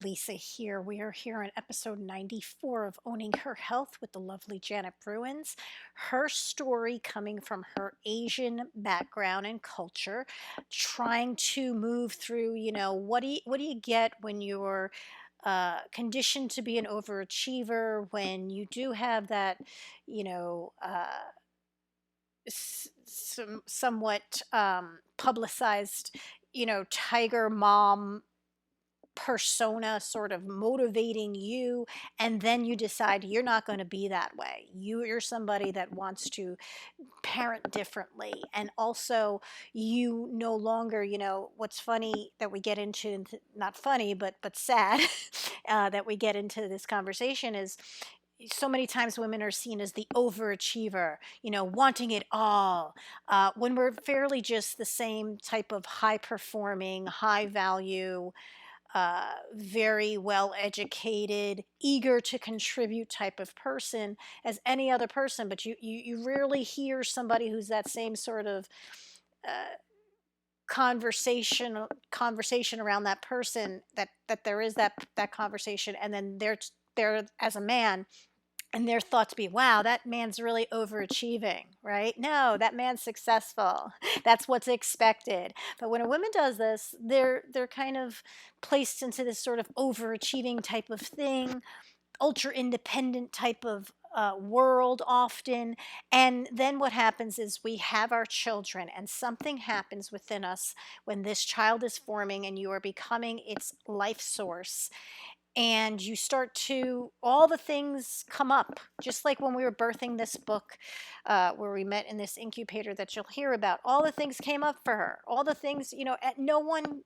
Lisa here. We are here on episode 94 of Owning Her Health with the lovely Janet Bruins. Her story coming from her Asian background and culture, trying to move through, what do you get when you're conditioned to be an overachiever, when you do have that, you know, somewhat publicized, tiger mom persona sort of motivating you, and then you decide you're not going to be that way. You're somebody that wants to parent differently, and also you no longer, what's funny that we get into, not funny but sad, that we get into this conversation is so many times women are seen as the overachiever, wanting it all, when we're fairly just the same type of high performing, high value, very well educated, eager to contribute type of person as any other person. But you rarely hear somebody who's that same sort of uh, conversation around that person, that there is that conversation, and then they're as a man, and their thought to be, wow, that man's really overachieving, right? No, that man's successful. That's what's expected. But when a woman does this, they're kind of placed into this sort of overachieving type of thing, ultra independent type of world often. And then what happens is we have our children, and something happens within us when this child is forming and you are becoming its life source, and you start to, all the things come up, just like when we were birthing this book, where we met in this incubator that you'll hear about. All the things came up for her, all the things, no one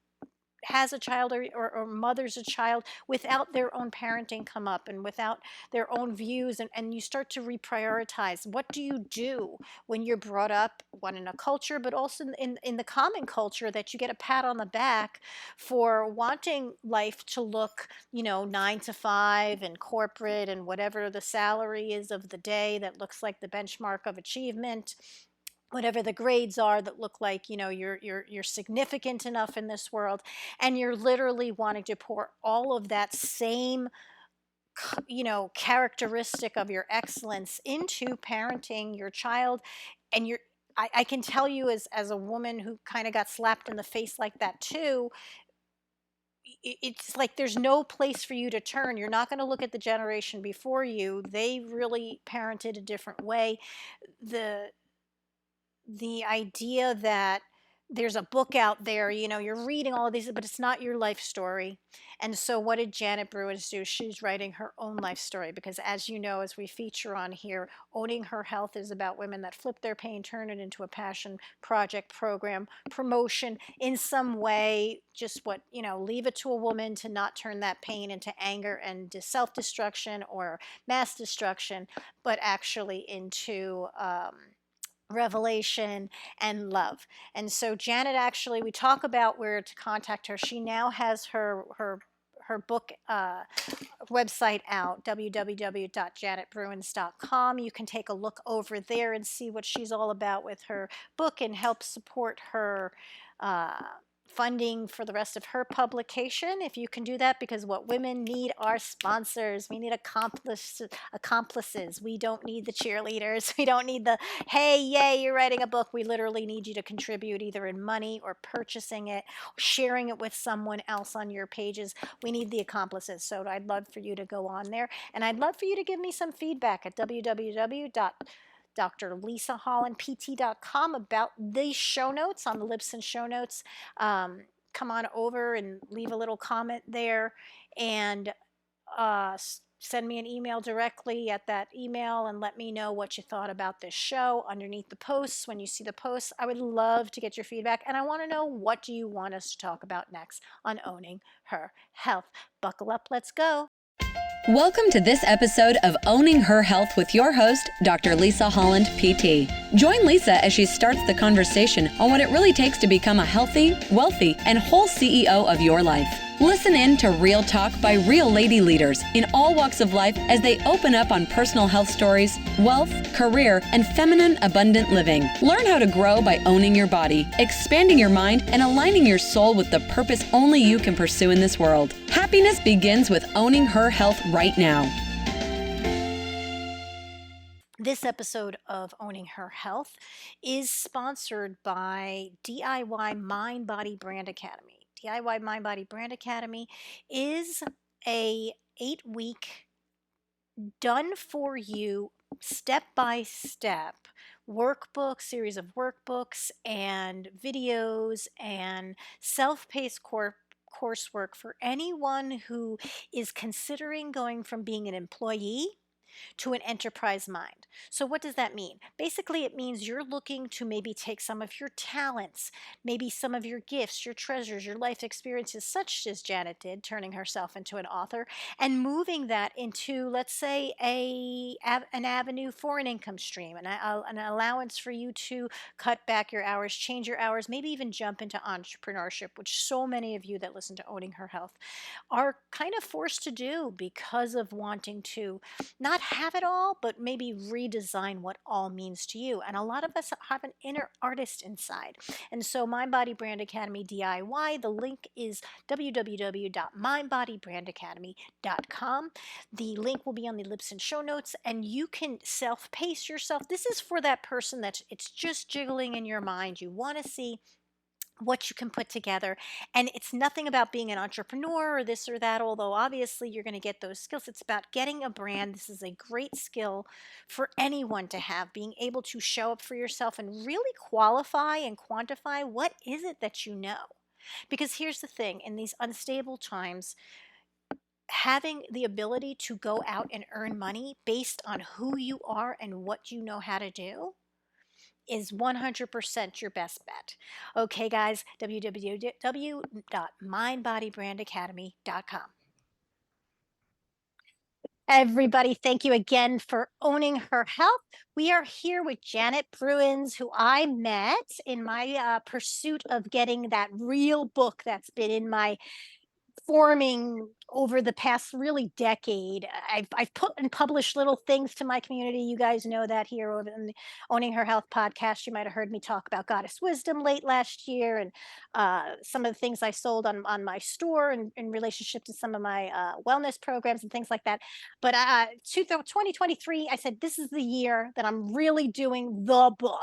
has a child, or mothers a child without their own parenting come up, and without their own views, and you start to reprioritize. What do you do when you're brought up, one, in a culture, but also in the common culture, that you get a pat on the back for wanting life to look, 9 to 5 and corporate, and whatever the salary is of the day that looks like the benchmark of achievement, whatever the grades are that look like, you're significant enough in this world, and you're literally wanting to pour all of that same, characteristic of your excellence into parenting your child. And I can tell you, as a woman who kind of got slapped in the face like that too, it's like there's no place for you to turn. You're not going to look at the generation before you. They really parented a different way. The the idea that there's a book out there, you're reading all of these, but it's not your life story. And so what did Janet Bruins do? She's writing her own life story, because, as you know, as we feature on here, Owning Her Health is about women that flip their pain, turn it into a passion project, program, promotion in some way. Just what, leave it to a woman to not turn that pain into anger and self-destruction or mass destruction, but actually into revelation and love. And so Janet, actually, we talk about where to contact her. She now has her book website out, www.janetbruins.com. You can take a look over there and see what she's all about with her book, and help support her funding for the rest of her publication, if you can do that, because what women need are sponsors. We need accomplices. We don't need the cheerleaders. We don't need the, hey, yay, you're writing a book. We literally need you to contribute, either in money or purchasing it, sharing it with someone else on your pages. We need the accomplices. So I'd love for you to go on there, and I'd love for you to give me some feedback at www.drlisahollandpt.com about these show notes, on the Libsyn show notes. Come on over and leave a little comment there, and send me an email directly at that email, and let me know what you thought about this show underneath the posts. When you see the posts, I would love to get your feedback, and I want to know, what do you want us to talk about next on Owning Her Health? Buckle up, let's go. Welcome to this episode of Owning Her Health with your host, Dr. Lisa Holland, PT. Join Lisa as she starts the conversation on what it really takes to become a healthy, wealthy, and whole CEO of your life. Listen in to Real Talk by real lady leaders in all walks of life as they open up on personal health stories, wealth, career, and feminine abundant living. Learn how to grow by owning your body, expanding your mind, and aligning your soul with the purpose only you can pursue in this world. Happiness begins with owning her health right now. This episode of Owning Her Health is sponsored by DIY Mind Body Brand Academy. DIY Mind Body Brand Academy is a 8-week done for you step by step workbook, series of workbooks and videos and self-paced coursework for anyone who is considering going from being an employee to an enterprise mind. So, what does that mean? Basically, it means you're looking to maybe take some of your talents, maybe some of your gifts, your treasures, your life experiences, such as Janet did, turning herself into an author, and moving that into, let's say, an avenue for an income stream, an allowance for you to cut back your hours, change your hours, maybe even jump into entrepreneurship, which so many of you that listen to Owning Her Health are kind of forced to do because of wanting to not have it all, but maybe redesign what all means to you. And a lot of us have an inner artist inside. And so Mind Body Brand Academy DIY, the link is www.mindbodybrandacademy.com. The link will be on the Libsyn show notes, and you can self-pace yourself. This is for that person that's it's just jiggling in your mind. You want to see what you can put together. And it's nothing about being an entrepreneur or this or that, although obviously you're going to get those skills. It's about getting a brand. This is a great skill for anyone to have, being able to show up for yourself and really qualify and quantify what is it that you know. Because here's the thing, in these unstable times, having the ability to go out and earn money based on who you are and what you know how to do is 100% your best bet. Okay, guys, www.mindbodybrandacademy.com. Everybody, thank you again for owning her health. We are here with Janet Bruins, who I met in my pursuit of getting that real book that's been in my forming over the past really decade. I've put and published little things to my community. You guys know that here over in the Owning Her Health podcast. You might have heard me talk about Goddess Wisdom late last year and some of the things I sold on my store and in relationship to some of my wellness programs and things like that. But 2023, I said, this is the year that I'm really doing the book,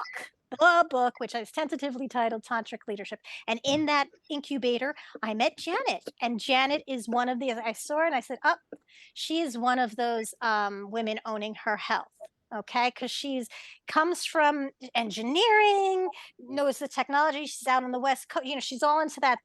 which is tentatively titled Tantric Leadership. And in that incubator, I met Janet, and Janet is one of the, I saw her and I said, oh, she is one of those women owning her health. Okay, because she's comes from engineering, knows the technology. She's out on the West Coast, she's all into that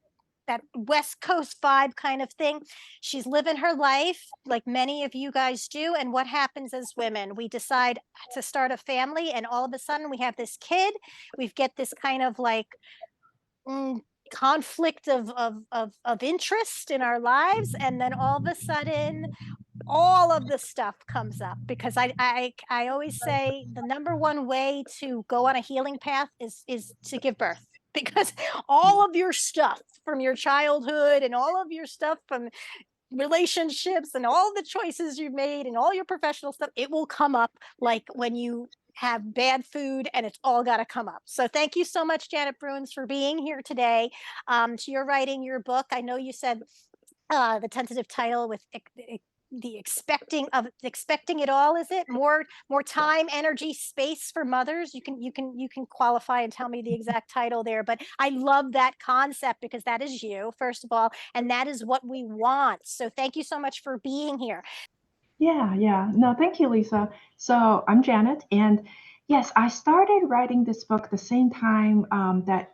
West Coast vibe kind of thing. She's living her life like many of you guys do. And what happens as women? We decide to start a family, and all of a sudden we have this kid. We get this kind of like conflict of interest in our lives, and then all of a sudden all of the stuff comes up, because I always say the number one way to go on a healing path is to give birth, because all of your stuff from your childhood and all of your stuff from relationships and all the choices you've made and all your professional stuff, it will come up like when you have bad food, and it's all got to come up. So thank you so much, Janet Bruins, for being here today. You're writing your book. I know you said the tentative title with the expecting it all, is it more time, energy, space for mothers? You can qualify and tell me the exact title there, but I love that concept because that is you, first of all, and that is what we want. So thank you so much for being here. Yeah. No, thank you, Lisa. So I'm Janet, and yes, I started writing this book the same time that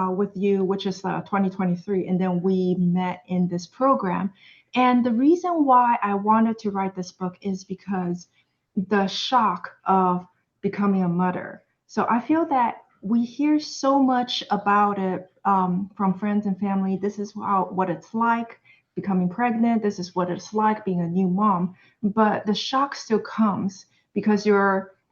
with you, which is 2023, and then we met in this program. And the reason why I wanted to write this book is because the shock of becoming a mother. So I feel that we hear so much about it from friends and family. This is what it's like becoming pregnant. This is what it's like being a new mom. But the shock still comes because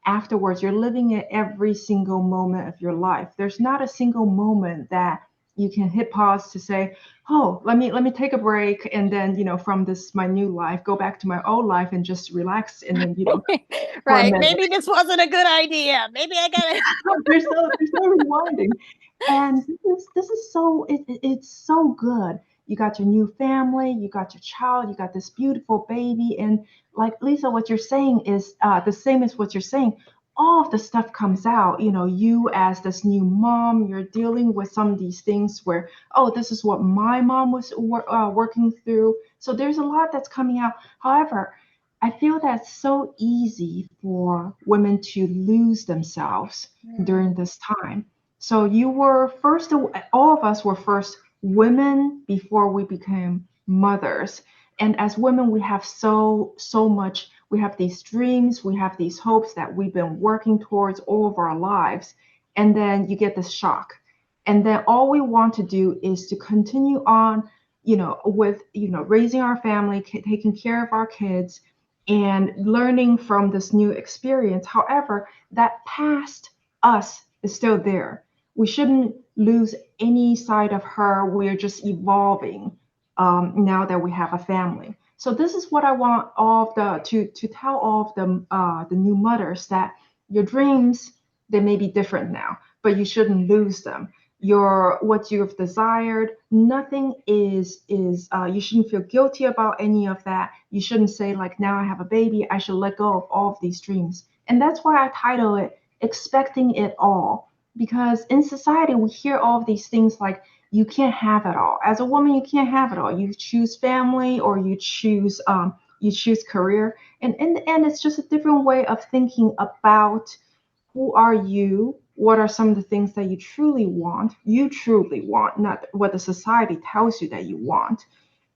afterwards you're living it every single moment of your life. There's not a single moment that you can hit pause to say, oh, let me take a break, and then from this my new life, go back to my old life and just relax, and then for a Right. minute. Maybe this wasn't a good idea. Maybe I gotta. There's no rewinding. And this is so it's so good. You got your new family, you got your child, you got this beautiful baby, and like Lisa, what you're saying is the same as what you're saying. All of the stuff comes out. You as this new mom, you're dealing with some of these things where, oh, this is what my mom was working through. So there's a lot that's coming out. However, I feel that's so easy for women to lose themselves during Mm, this time. So you were first, all of us were first women before we became mothers. And as women, we have so much, we have these dreams, we have these hopes that we've been working towards all of our lives. And then you get this shock. And then all we want to do is to continue on, with, raising our family, taking care of our kids, and learning from this new experience. However, that past us is still there. We shouldn't lose any side of her. We're just evolving now that we have a family. So this is what I want all of the to tell all of the new mothers, that your dreams, they may be different now, but you shouldn't lose them. Your what you've desired, nothing is you shouldn't feel guilty about any of that. You shouldn't say like, now I have a baby, I should let go of all of these dreams. And that's why I title it Expecting It All, because in society we hear all of these things like, you can't have it all. As a woman, you can't have it all. You choose family, or you choose career, and in the end, it's just a different way of thinking about who are you, what are some of the things that you truly want, not what the society tells you that you want.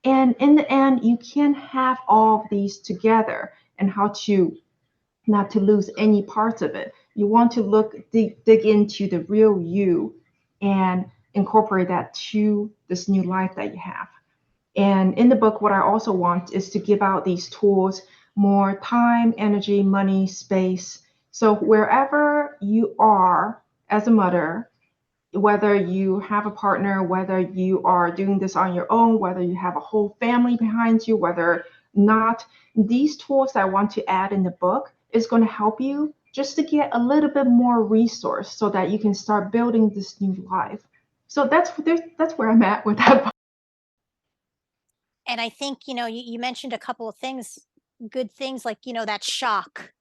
And in the end, you can have all of these together, and how to not to lose any parts of it. You want to dig into the real you and incorporate that to this new life that you have. And in the book, what I also want is to give out these tools, more time, energy, money, space. So wherever you are as a mother, whether you have a partner, whether you are doing this on your own, whether you have a whole family behind you, whether not, these tools that I want to add in the book is going to help you just to get a little bit more resource so that you can start building this new life. So that's where I'm at with that book. and I think, you mentioned a couple of things, good things, like, that shock.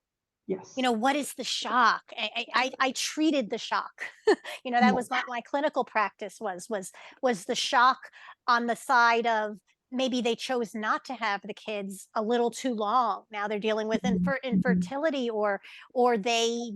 Yes. What is the shock? I treated the shock. That was Yes. my clinical practice, was the shock on the side of, maybe they chose not to have the kids a little too long. Now they're dealing with Mhm, mhm, infertility, or they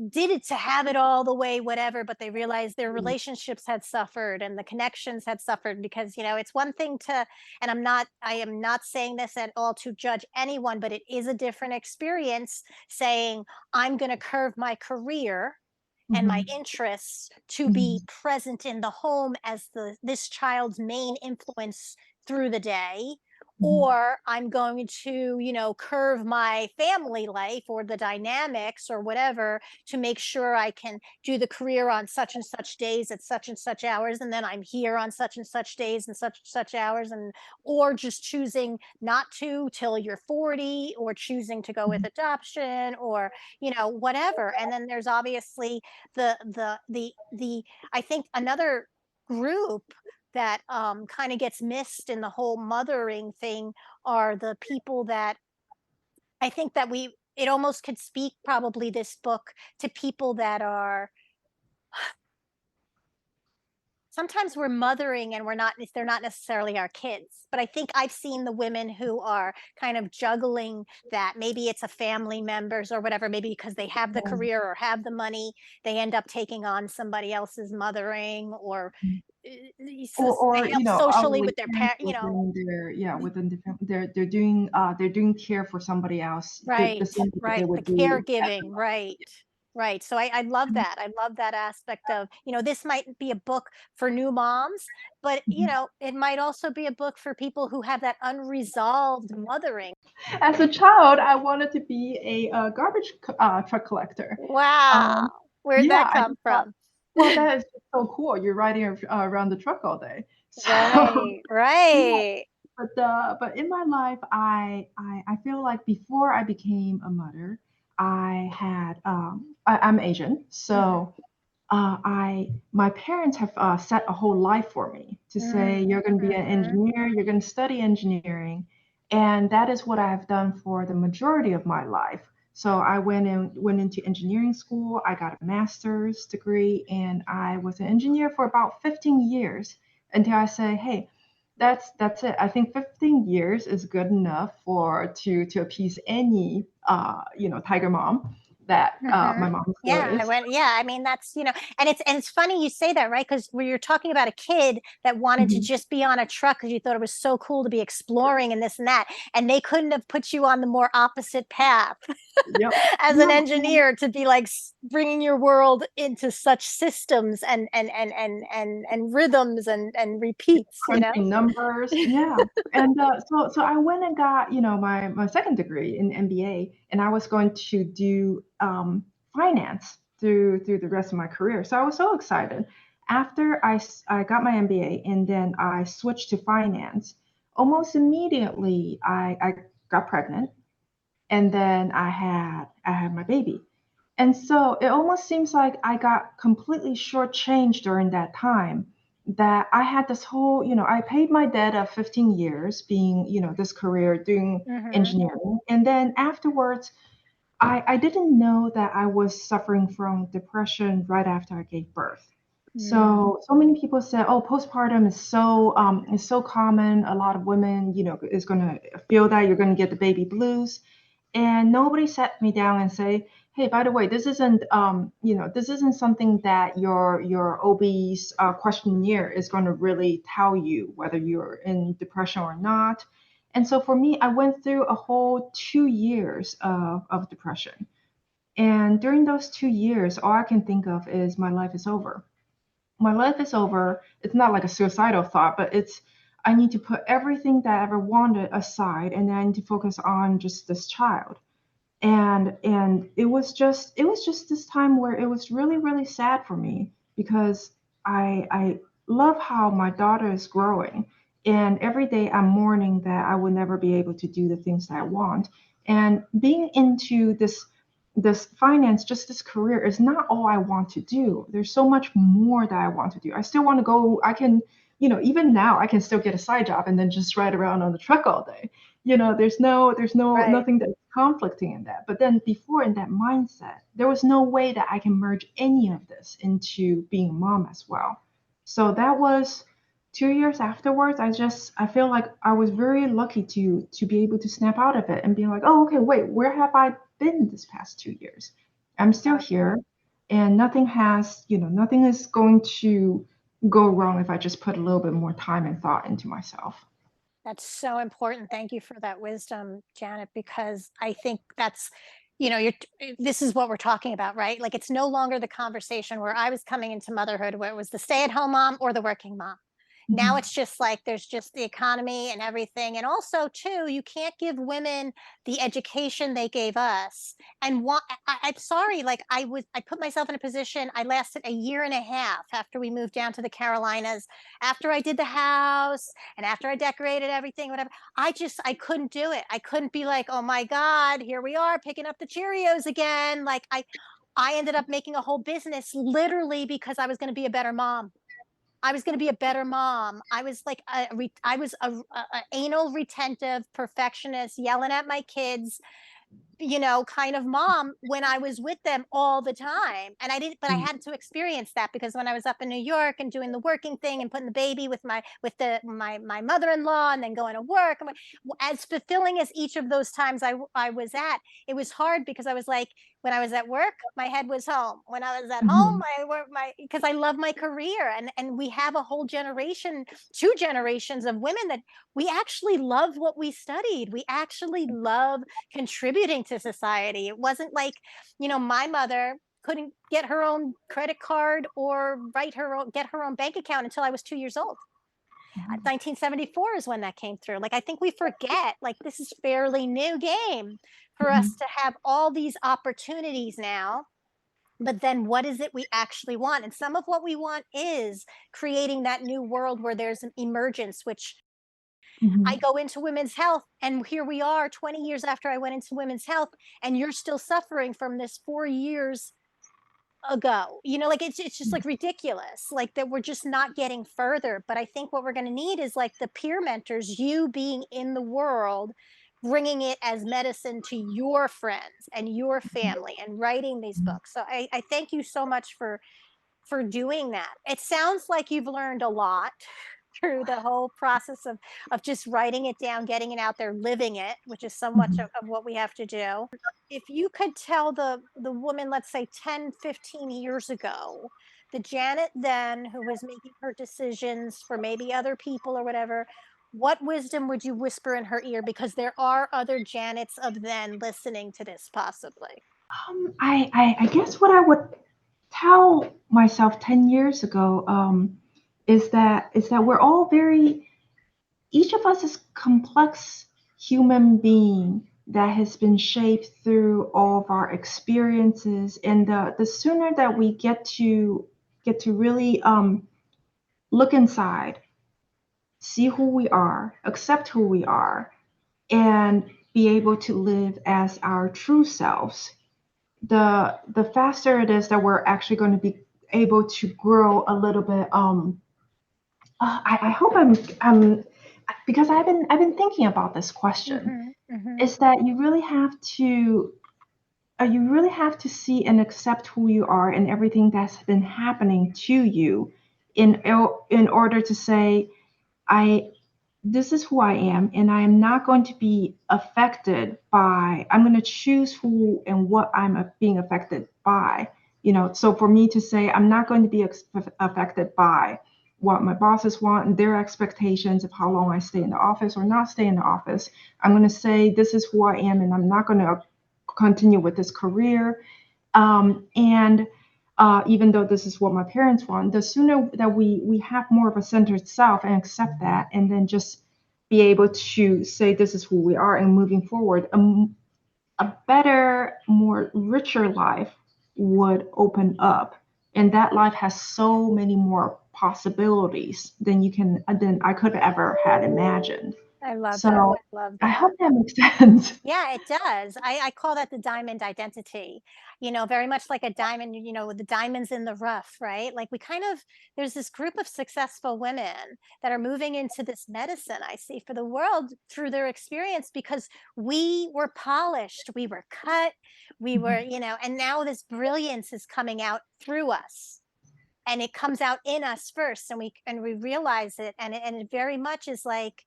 did it to have it all the way, whatever, but they realized their mhm, relationships had suffered and the connections had suffered, because it's one thing to, and I am not saying this at all to judge anyone, but it is a different experience saying, I'm going to curve my career and my mhm, interests to be mhm, present in the home as this child's main influence through the day, mhm, or I'm going to, curve my family life or the dynamics or whatever, to make sure I can do the career on such and such days at such and such hours, and then I'm here on such and such days and such hours, and or just choosing not to till you're 40, or choosing to go with mhm. adoption, or whatever. And then there's obviously the I think another group that kind of gets missed in the whole mothering thing are the people that, I think that it almost could speak, probably, this book, to people that are, sometimes we're mothering and they're not necessarily our kids, but I think I've seen the women who are kind of juggling that. Maybe it's a family members or whatever, maybe because they have the Yeah. career or have the money, they end up taking on somebody else's mothering, or they Or help socially elderly with their parents parent, within their, yeah, within the they're doing care for somebody else, the right, same way that they right. The would do as a caregiving, mother. right. Right. So I love that. I love that aspect of, this might be a book for new moms, but Mhm. it might also be a book for people who have that unresolved mothering. As a child, I wanted to be a garbage truck collector. Um, Wow. Where'd yeah, that I come just thought from? Well, that is just so cool. You're riding around the truck all day. So, Right, yeah, right. but in my life, I feel like before I became a mother, I'm Asian, Mhm, so my parents have set a whole life for me to say, mhm, you're going to be an mhm, engineer, you're going to study engineering. And that is what I've done for the majority of my life. So I went into engineering school, I got a master's degree, and I was an engineer for about 15 years until I say, hey, that's it. I think 15 years is good enough to appease any tiger mom that my mhm. mom still Yeah, I is. went, yeah, I mean, that's, and it's funny you say that, right? Because where you're talking about a kid that wanted to Mhm. just be on a truck because you thought it was so cool to be exploring and this and that, and they couldn't have put you on the more opposite path Yep. as an Yep. engineer to be like bringing your world into such systems and rhythms and repeats, Crunching numbers. Yeah. And so I went and got, my second degree in MBA, and I was going to do finance through the rest of my career. So I was so excited. After I got my MBA and then I switched to finance, almost immediately I got pregnant, and then I had my baby. And so it almost seems like I got completely shortchanged during that time. That I had this whole, I paid my debt of 15 years being, this career doing hmm engineering. And then afterwards, I didn't know that I was suffering from depression right after I gave birth. mm, So many people said, "Oh, postpartum is so common. A lot of women, is gonna feel that you're gonna get the baby blues." And nobody sat me down and say, "Hey, by the way, this isn't something that your OB's questionnaire is going to really tell you whether you're in depression or not." And so for me, I went through a whole 2 years of depression. And during those 2 years, all I can think of is my life is over. My life is over. It's not like a suicidal thought, but I need to put everything that I ever wanted aside, and then I need to focus on just this child. And it was just this time where it was really really sad for me because I love how my daughter is growing, and every day I'm mourning that I will never be able to do the things that I want. And being into this finance, just this career, is not all I want to do. There's so much more that I want to do. I still want to go. I can, even now I can still get a side job and then just ride around on the truck all day. There's right. nothing that's conflicting in that. But then before, in that mindset, there was no way that I can merge any of this into being a mom as well. So that was 2 years afterwards. I feel like I was very lucky to be able to snap out of it and be like, oh, okay, wait, where have I been this past 2 years? I'm still Right. here, and nothing is going to go wrong if I just put a little bit more time and thought into myself. That's so important. Thank you for that wisdom, Janet, because I think that's, this is what we're talking about, right? Like it's no longer the conversation where I was coming into motherhood where it was the stay at home mom or the working mom. Now Mhm. it's just like there's just the economy and everything. And also, too, you can't give women the education they gave us. And I'm sorry, like I put myself in a position, I lasted a year and a half after we moved down to the Carolinas, after I did the house and after I decorated everything, whatever. I couldn't do it. I couldn't be like, oh my God, here we are picking up the Cheerios again. I ended up making a whole business literally because I was going to be a better mom. I was going to be a better mom. I was like, I was a anal retentive perfectionist, yelling at my kids, kind of mom when I was with them all the time. And I didn't, but I Mm, had to experience that because when I was up in New York and doing the working thing and putting the baby with my mother-in-law and then going to work, as fulfilling as each of those times I was at, it was hard because I was like, when I was at work, my head was home. When I was at home, mhm, because I love my career, and we have a whole generation, 2 generations of women that we actually love what we studied. We actually love contributing to society. It wasn't like, my mother couldn't get her own credit card or get her own bank account until I was 2 years old. mhm, 1974 is when that came through. Like I think we forget, like this is fairly new game for mhm, us to have all these opportunities now But then what is it we actually want? And some of what we want is creating that new world where there's an emergence, which I Mhm. go into women's health, and here we are 20 years after I went into women's health, and you're still suffering from this 4 years ago. Like it's just like ridiculous. Like that we're just not getting further. But I think what we're going to need is like the peer mentors, you being in the world, bringing it as medicine to your friends and your family and writing these books. So I thank you so much for doing that. It sounds like you've learned a lot through the whole process of just writing it down, getting it out there, living it, which is so much Mhm. of what we have to do. If you could tell the woman, let's say 10, 15 years ago, the Janet then who was making her decisions for maybe other people or whatever, what wisdom would you whisper in her ear? Because there are other Janets of then listening to this possibly. I guess what I would tell myself 10 years ago is that we're all very, each of us is complex human being that has been shaped through all of our experiences, and the sooner that we get to really look inside, see who we are, accept who we are, and be able to live as our true selves, the faster it is that we're actually going to be able to grow a little bit. I hope I'm because I've been thinking about this question. Hmm. Hmm. Is that you really have to see and accept who you are and everything that's been happening to you in order to say, I this is who I am, and I am not going to be affected by, I'm going to choose who and what I'm being affected by. So for me to say, I'm not going to be affected by what my bosses want and their expectations of how long I stay in the office or not stay in the office. I'm going to say, this is who I am, and I'm not going to continue with this career. And even though this is what my parents want, the sooner that we have more of a centered self and accept that, and then just be able to say this is who we are and moving forward, a better, more richer life would open up, and that life has so many more possibilities than I could have ever had imagined. I love that. So Love I that. hope that makes sense. Yeah, it does. I call that the diamond identity, very much like a diamond, with the diamonds in the rough, right? Like there's this group of successful women that are moving into this medicine I see for the world through their experience because we were polished, we were cut, we were, Mhm. and now this brilliance is coming out through us. And it comes out in us first, and we realize it, and it very much is like,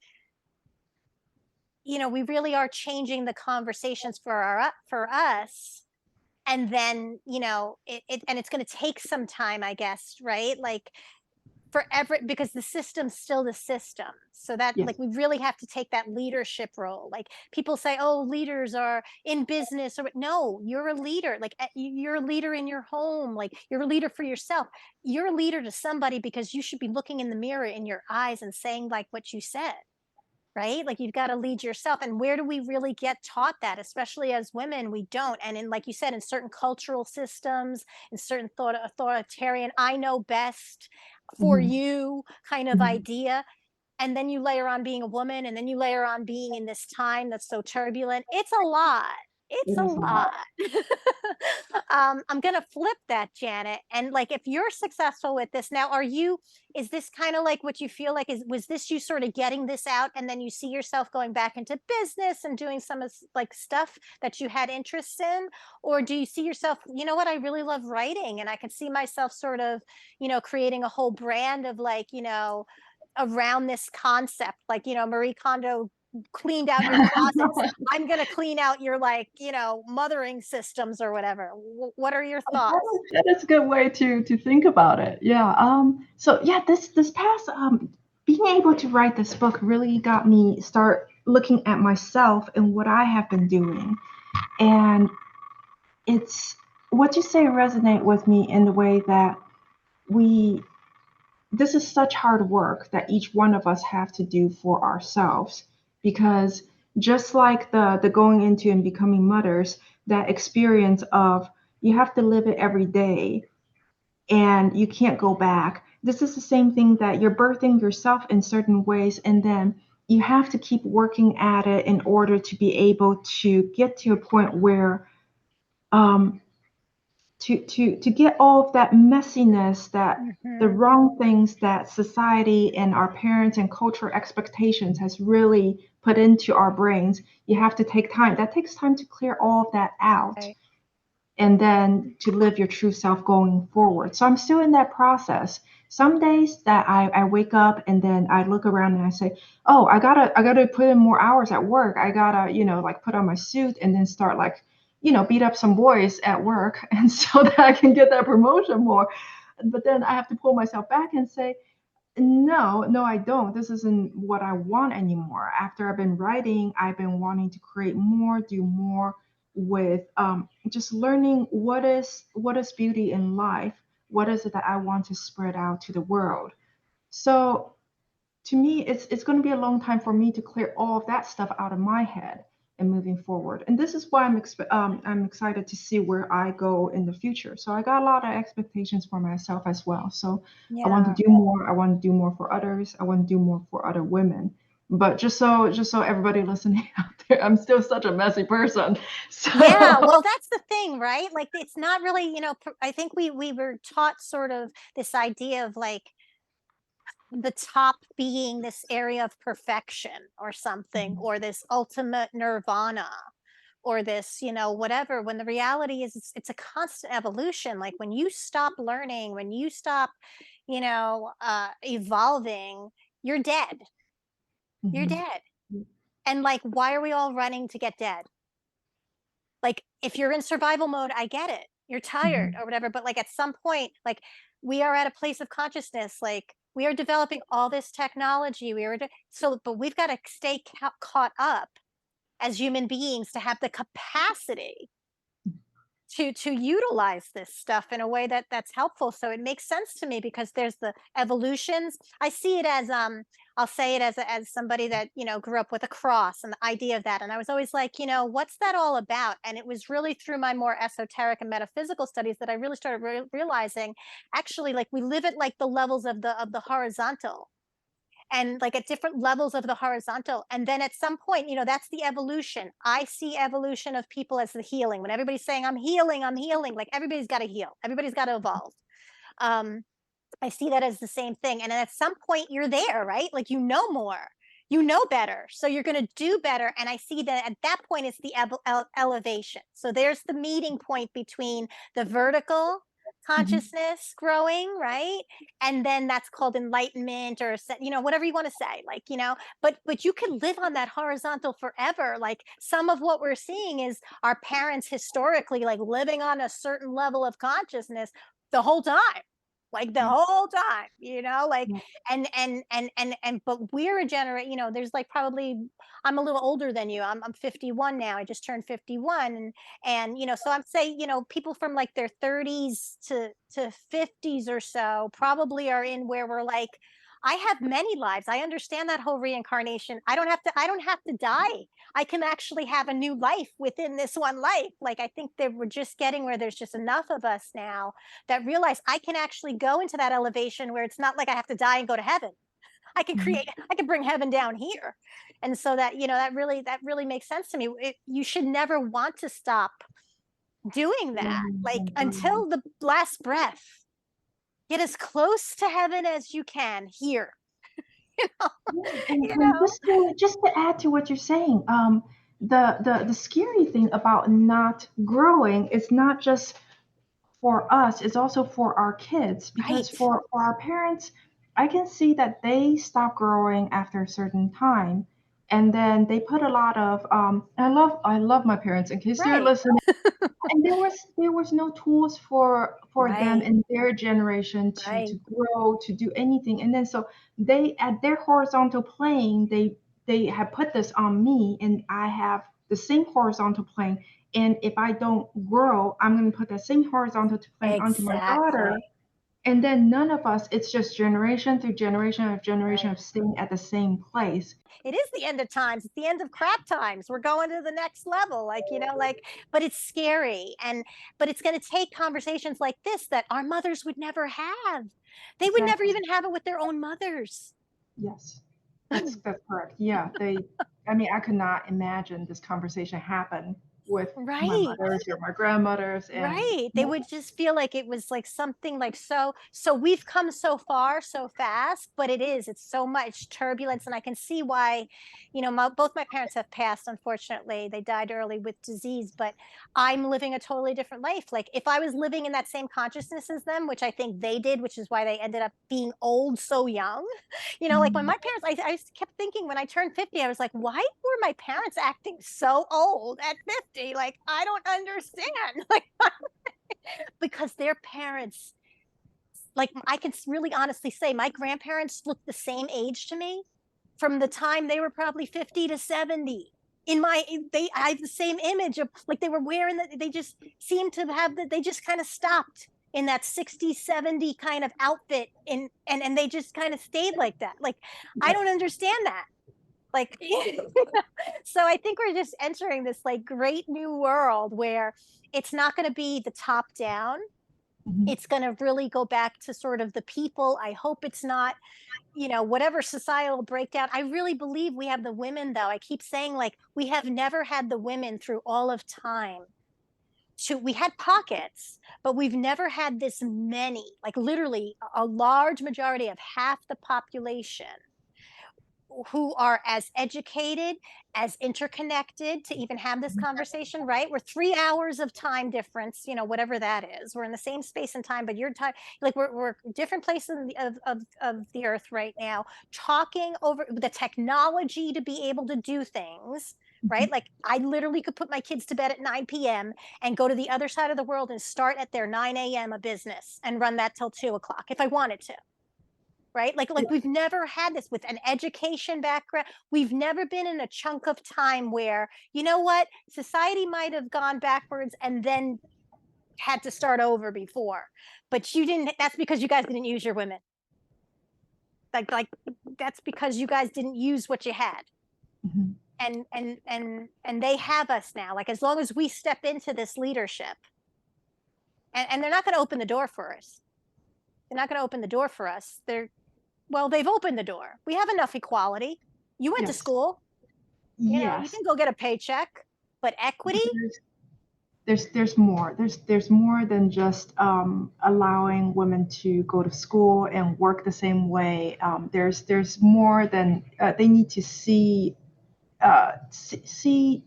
we really are changing the conversations for us. And then, and it's going to take some time, I guess, right? Like forever, because the system's still the system. So that, Yes. like, we really have to take that leadership role. Like people say, oh, leaders are in business, or no, you're a leader. Like you're a leader in your home. Like you're a leader for yourself. You're a leader to somebody because you should be looking in the mirror in your eyes and saying like what you said, right? Like you've got to lead yourself. And where do we really get taught that? Especially as women, we don't. And in, like you said, in certain cultural systems, in certain authoritarian, I know best for Mhm. you kind of Mhm. idea. And then you layer on being a woman, and then you layer on being in this time that's so turbulent. It's a lot. It's It a is a lot. lot. I'm gonna flip that, Janet. And like, if you're successful with this now, is this kind of like what you feel like, was this you sort of getting this out, and then you see yourself going back into business and doing some of like stuff that you had interest in? Or do you see yourself, what, I really love writing, and I can see myself sort of, creating a whole brand of like, around this concept, like, Marie Kondo cleaned out your closets. I'm going to clean out your like, mothering systems or whatever. What are your thoughts? That is a good way to think about it. Yeah. So yeah, this past being able to write this book really got me start looking at myself and what I have been doing. And it's what you say resonate with me in the way that we this is such hard work that each one of us have to do for ourselves, because just like the going into and becoming mothers, that experience of you have to live it every day, and you can't go back. This is the same thing that you're birthing yourself in certain ways, and then you have to keep working at it in order to be able to get to a point where um, to get all of that messiness, that the Hmm. wrong things that society and our parents and cultural expectations has really put into our brains. You have to take time. That takes time to clear all of that out, Right. and then to live your true self going forward. So I'm still in that process. Some days that I wake up and then I look around and I say, oh, I gotta put in more hours at work. I gotta, like put on my suit and then start like, beat up some boys at work and so that I can get that promotion more. But then I have to pull myself back and say, no, no, I don't. This isn't what I want anymore. After I've been writing, I've been wanting to create more, do more with just learning what is beauty in life. What is it that I want to spread out to the world? So to me, it's going to be a long time for me to clear all of that stuff out of my head and moving forward. And this is why I'm excited to see where I go in the future. So I got a lot of expectations for myself as well. So I want to Yeah. do more. I want to do more for others. I want to do more for other women. But just so everybody listening out there, I'm still such a messy person. Yeah, So well, that's the thing, right? Like it's not really, I think we were taught sort of this idea of like the top being this area of perfection or something, or this ultimate nirvana, or this, whatever, when the reality is it's a constant evolution. Like when you stop learning, when you stop, evolving, you're dead. You're Mhm. dead. And like, why are we all running to get dead? Like if you're in survival mode, I get it. You're tired Mhm. or whatever, but like at some point, like we are at a place of consciousness, like we are developing all this technology. But we've got to stay caught up as human beings to have the capacity to utilize this stuff in a way that's helpful. So it makes sense to me because there's the evolutions. I see it as I'll say it as somebody that grew up with a cross and the idea of that, and I was always like, what's that all about? And it was really through my more esoteric and metaphysical studies that I really started realizing, actually, like we live at like the levels of the horizontal, and like at different levels of the horizontal. And then at some point, that's the evolution. I see evolution of people as the healing. When everybody's saying, I'm healing, like everybody's got to heal, everybody's got to evolve. Um, I see that as the same thing. And then at some point, you're there, right? Like more, better. So you're going to do better. And I see that at that point, it's the elevation. So there's the meeting point between the vertical Mhm. consciousness growing, right? And then that's called enlightenment, or whatever you want to say, like, but you can live on that horizontal forever. Like some of what we're seeing is our parents historically like living on a certain level of consciousness the whole time, like the Yeah. whole time, like, Yeah. but we're a generation, there's like probably, I'm a little older than you. I'm 51 now. I just turned 51. And so I'm saying, people from like their 30s to 50s or so probably are in where we're like, I have many lives. I understand that whole reincarnation. I don't have to die. I can actually have a new life within this one life. Like I think that we're just getting where there's just enough of us now that realize I can actually go into that elevation where it's not like I have to die and go to heaven. Mhm. I can bring heaven down here. And so that, that really makes sense to me. You should never want to stop doing that. Like Mhm. until the last breath, get as close to heaven as you can here. You know, Yeah, and, you and know, just to add to what you're saying, the scary thing about not growing is not just for us, it's also for our kids, because right. for our parents, I can see that they stop growing after a certain time, and then they put a lot of I love my parents in case they're Right. listening. And there was no tools for them Right. in their generation to Right. grow, to do anything. And then so they, at their horizontal plane, they have put this on me, and I have the same horizontal plane. And if I don't grow, I'm going to put that same horizontal plane onto my daughter, Exactly. And then none of us, it's just generation through generation Right. of staying at the same place. It is the end of times. It's the end of crap times. We're going to the next level, like, like, but it's scary. But it's going to take conversations like this that our mothers would never have. They would never Exactly. even have it with their own mothers. Yes. That's correct. Yeah, I mean, I could not imagine this conversation happen with my Right. mothers or my grandmothers, and Right. They would just feel like it was like something like so we've come so far so fast, but it's so much turbulence. And I can see why, both my parents have passed, unfortunately. They died early with disease, but I'm living a totally different life. Like if I was living in that same consciousness as them, which I think they did, which is why they ended up being old so young. Like when Mhm. my parents, I kept thinking when I turned 50, I was like, why were my parents acting so old at 50? Like, I don't understand. Like, because their parents, like I can really honestly say my grandparents looked the same age to me from the time they were probably 50 to 70. I have the same image of like they were wearing that, they just seemed to have that, they just kind of stopped in that 60, 70 kind of outfit and they just kind of stayed like that. Like I Yes. don't understand that. Like so I think we're just entering this like great new world where it's not going to be the top down. Mhm. It's going to really go back to sort of the people. I hope it's not, whatever societal breakdown. I really believe we have the women, though. I keep saying, like, we have never had the women through all of time. We had pockets, but we've never had this many, like, literally a large majority of half the population who are as educated, as interconnected to even have this conversation, right? We're 3 hours of time difference, whatever that is. We're in the same space and time, but your time, like we're different places of the earth right now, talking over the technology to be able to do things. Mhm. Right. Like I literally could put my kids to bed at 9 p.m. and go to the other side of the world and start at their 9 a.m. a business and run that till 2 o'clock if I wanted to, right? Like we've never had this with an education background. We've never been in a chunk of time where, what, society might have gone backwards and then had to start over before. But you didn't, that's because you guys didn't use your women. Like that's because you guys didn't use what you had. Mhm. And they have us now. Like as long as we step into this leadership, and they're not going to open the door for us. They're not going to open the door for us. Well, they've opened the door. We have enough equality. You went to Yes. school, you Yes. can go get a paycheck, but equity, But there's more. There's more than just allowing women to go to school and work the same way. There's more than they need to see see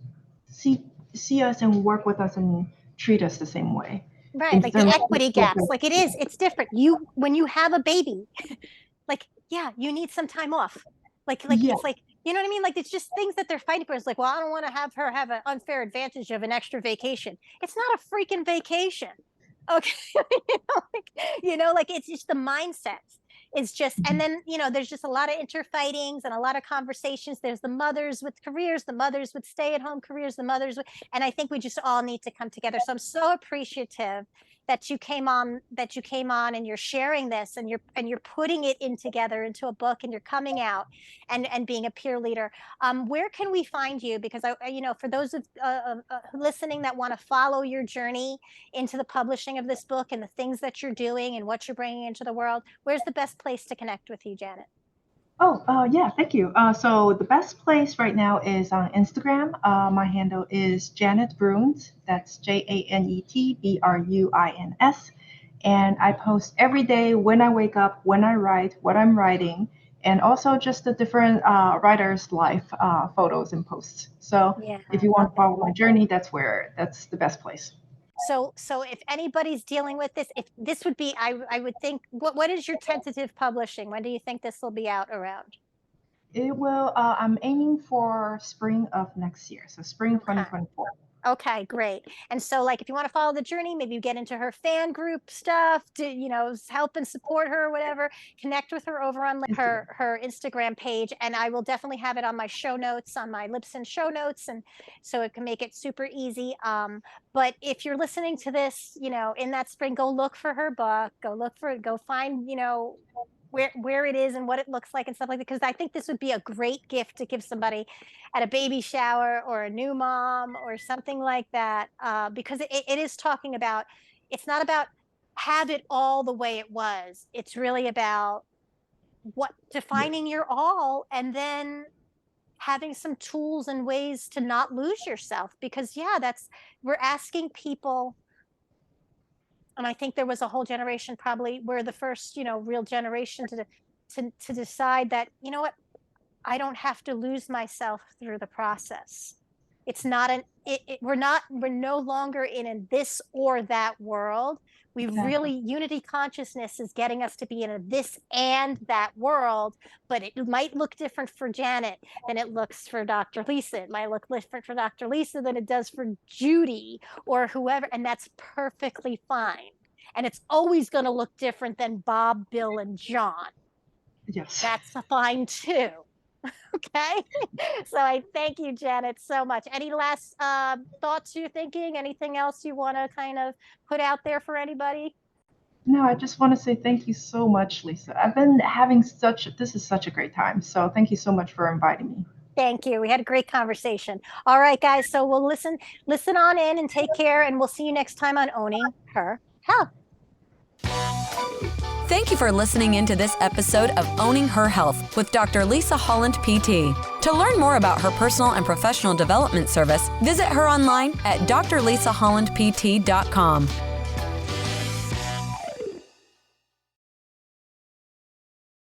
see us and work with us and treat us the same way right? Like instead the of equity gaps, like it's different. When you have a baby, like, yeah, you need some time off. Like yeah. it's like, you know what I mean? Like it's just things that they're fighting for. It's like, well, I don't want to have her have an unfair advantage of an extra vacation. It's not a freaking vacation. Okay. Like it's just the mindset. It's just, and Mhm. then, there's just a lot of interfightings and a lot of conversations. There's the mothers with careers, the mothers with stay-at-home careers, the mothers with, and I think we just all need to come together. So I'm so appreciative that you came on and you're sharing this and you're putting it in together into a book and you're coming out and being a peer leader. Where can we find you? Because for those of listening that want to follow your journey into the publishing of this book and the things that you're doing and what you're bringing into the world, where's the best place to connect with you, Janet? Oh, yeah, thank you. So the best place right now is on Instagram. My handle is Janet Bruins. That's JanetBruins. And I post every day when I wake up, when I write, what I'm writing, and also just the different writers' life photos and posts. So Yeah, if I you want love to it. follow my journey, that's the best place. So if anybody's dealing with this, if this would be, I would think, what is your tentative publishing? When do you think this will be out around? It will. I'm aiming for spring of next year, so spring Okay. 2024. Okay, great. And so, like, if you want to follow the journey, maybe you get into her fan group stuff to, help and support her or whatever. Connect with her over on Instagram. her Instagram page, and I will definitely have it on my show notes, on my Libsyn show notes, and so it can make it super easy. But if you're listening to this, in that spring, go look for her book. Go find, where it is and what it looks like and stuff like that, because I think this would be a great gift to give somebody at a baby shower or a new mom or something like that, because it is talking about, it's not about have it all the way it was. It's really about what Yes. defining your all, and then having some tools and ways to not lose yourself, because yeah, that's, we're asking people. And I think there was a whole generation, probably we're the first, real generation to decide that, what, I don't have to lose myself through the process. It's not we're no longer in a this or that world. We Exactly. really, unity consciousness is getting us to be in a this and that world, but it might look different for Janet than it looks for Dr. Lisa. It might look different for Dr. Lisa than it does for Judy or whoever, and that's perfectly fine. And it's always going to look different than Bob, Bill, and John. Yes. That's fine too. Okay. So I thank you, Janet, so much. Any last thoughts you're thinking? Anything else you want to kind of put out there for anybody? No, I just want to say thank you so much, Lisa. I've been having this is such a great time. So thank you so much for inviting me. Thank you. We had a great conversation. All right, guys. So we'll listen on in and take care, and we'll see you next time on Owning Her Health. Thank you for listening into this episode of Owning Her Health with Dr. Lisa Holland, PT. To learn more about her personal and professional development service, visit her online at drlisahollandpt.com.